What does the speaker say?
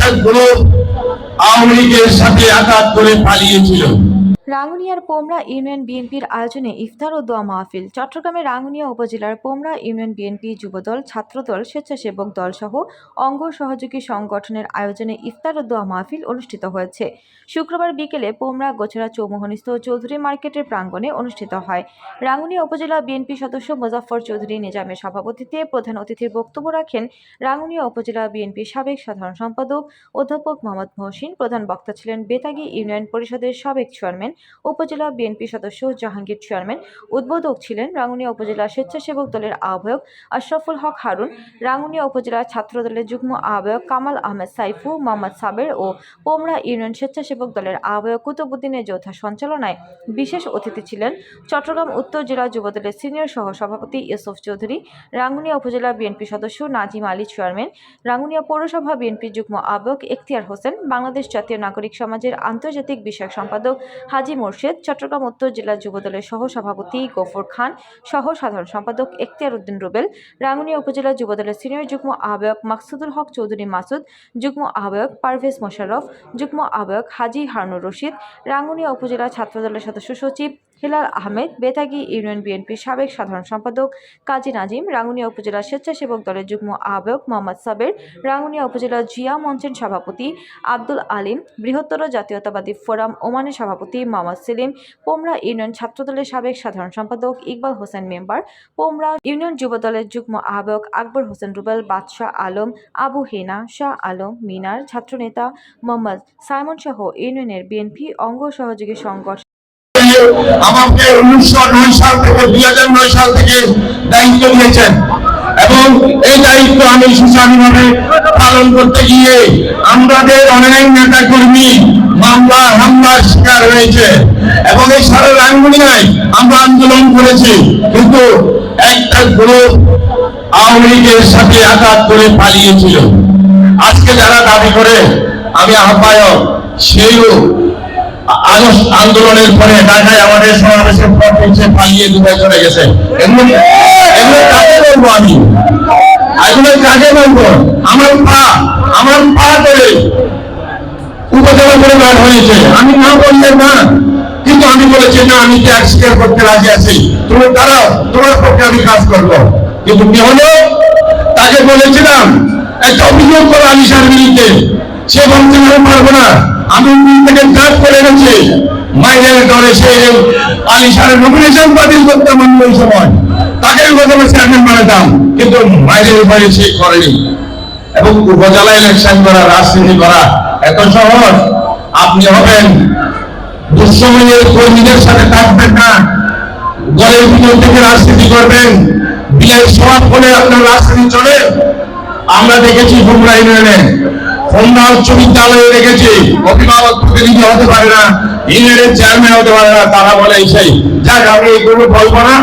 একটা গ্রুপ আওয়ামী লীগের সাথে আঘাত করে পালিয়েছিল। রাঙ্গুনিয়ার পোমরা ইউনিয়ন বিএনপির আয়োজনে ইফতার ও দোয়া মাহফিল। চট্টগ্রামের রাঙ্গুনিয়া উপজেলার পোমরা ইউনিয়ন বিএনপি যুবদল, ছাত্রদল, স্বেচ্ছাসেবক দল সহ অঙ্গ সহযোগী সংগঠনের আয়োজনে ইফতার ও দোয়া মাহফিল অনুষ্ঠিত হয়েছে। শুক্রবার বিকেলে পোমরা গোছরা চৌমোহনীস্থ চৌধুরী মার্কেটের প্রাঙ্গণে অনুষ্ঠিত হয়। রাঙ্গুনিয়া উপজেলা বিএনপি সদস্য মোজাফফর চৌধুরী নিজামের সভাপতিত্বে প্রধান অতিথির বক্তব্য রাখেন রাঙ্গুনিয়া উপজেলা বিএনপির সাবেক সাধারণ সম্পাদক অধ্যাপক মোহাম্মদ মহসিন। প্রধান বক্তা ছিলেন বেতাগী ইউনিয়ন পরিষদের সাবেক চেয়ারম্যান উপজেলা বিএনপি সদস্য জাহাঙ্গীর চেয়ারম্যান। উদ্বোধক ছিলেন রাঙ্গুনিয়া উপজেলা স্বেচ্ছাসেবক দলের আহ্বায়ক আশরাফুল হক হারুন, রাঙ্গুনিয়া উপজেলা ছাত্র দলের যুগ্ম আহ্বায়ক কামাল আহমেদ সাইফু, মোহাম্মদ সাবের ও পোমরা ইউনিয়ন স্বেচ্ছাসেবক দলের আহ্বায়ক কুতুবুদ্দিনের যৌথ সঞ্চালনায়। বিশেষ অতিথি ছিলেন চট্টগ্রাম উত্তর জেলা যুবদলের সিনিয়র সহ সভাপতি ইউসুফ চৌধুরী, রাঙ্গুনিয়া উপজেলা বিএনপি সদস্য নাজিম আলী চেয়ারম্যান, রাঙ্গুনিয়া পৌরসভা বিএনপি যুগ্ম আহ্বায়ক এখতিয়ার হোসেন, বাংলাদেশ জাতীয় নাগরিক সমাজের আন্তর্জাতিক বিষয়ক সম্পাদক হাজি মোর্শেদ, চট্টগ্রাম উত্তর জেলা যুবদলের সহ সভাপতি গফর খান, সহ সাধারণ সম্পাদক এখতিয়ার উদ্দিন রুবেল, রাঙ্গুনিয়া উপজেলা যুবদলের সিনিয়র যুগ্ম আহ্বায়ক মাকসুদুল হক চৌধুরী মাসুদ, যুগ্ম আহ্বায়ক পারভেজ মোশাররফ, যুগ্ম আহ্বায়ক হাজি হারুনুর রশিদ, রাঙ্গুনিয়া উপজেলা ছাত্রদলের সদস্য সচিব হেলাল আহমেদ, বেতাগী ইউনিয়ন বিএনপির সাবেক সাধারণ সম্পাদক কাজী নাজিম, রাঙ্গুনিয়া উপজেলা স্বেচ্ছাসেবক দলের যুগ্ম আহ্বায়ক মোহাম্মদ সাবের, রাঙ্গুনিয়া উপজেলা জিয়া মঞ্চের সভাপতি আব্দুল আলিম, বৃহত্তর জাতীয়তাবাদী ফোরাম ওমানের সভাপতি মোহাম্মদ সেলিম, পোমরা ইউনিয়ন ছাত্রদলের সাবেক সাধারণ সম্পাদক ইকবাল হোসেন মেম্বার, পোমরা ইউনিয়ন যুবদলের যুগ্ম আহ্বায়ক আকবর হোসেন রুবেল, বাদশাহ আলম, আবু হেনা, শাহ আলম, মিনার, ছাত্রনেতা মোহাম্মদ সাইমন সহ ইউনিয়নের বিএনপি অঙ্গ সহযোগী সংগঠন আমাকে 1909 সাল থেকে 2009 সাল থেকে দায়িত্ব দিয়েছেন এবং এই দায়িত্ব আমি সুচারুভাবে পালন করতে গিয়ে আমাদের অনেক নেতা কর্মী মামলা হামলার শিকার হয়েছে এবং এই সারা রাঙ্গুনিয়ায় আমরা আন্দোলন করেছি, কিন্তু একটা গ্রুপ আওয়ামী লীগের সাথে আঘাত করে পালিয়েছিল। আজকে যারা দাবি করে আমি আহ্বায়ক, সেইও আন্দোলনের পরে ঢাকায় আমাদের সমাবেশের পর থেকে পালিয়ে দুবাই চলে গেছে। এগুলো কাকে বলবো আমি? এগুলো কাকে বলবো? আমার পা করে উপজেলা পরিবার হয়েছে, আমি না বললে না, কিন্তু আমি বলেছি না, আমি ত্যাগ স্বীকার করতে রাজি আছি, তুমি দাঁড়াও, তোমার পক্ষে আমি কাজ করবো। কিন্তু কি হলো? তাকে বলেছিলাম একটা অভিযোগ করো আলিশার বিরুদ্ধে, সে বলতে পারবো না, আমি থেকে ড্রাফট করে গেছি মাইনের দলে সে আলিশারের নমিনেশন বাতিল করতে মনে ওই সময় তাকে উপজেলা চেয়ারম্যান বানাতাম, কিন্তু মাইনের উপরে সে করেনি। এবং উপজেলা ইলেকশন করা, রাজনীতি করা এত সহজ? আপনি হবেন দুঃসময়ের কর্মীদের সাথে থাকবেন না, দলের ভিতর থেকে রাজনীতি করবেন, বিয়ের স্বভাব বলে আপনার রাজনীতি চলে। আমরা দেখেছি পোমরা ইউনিয়নে, পোমরা উচ্চ বিদ্যালয়ে দেখেছি অভিভাবক প্রতিনিধি হতে পারে না, ইউনিয়নের চেয়ারম্যান হতে পারে না, তারা বলে সেই যাক আমি এগুলো বলবো না।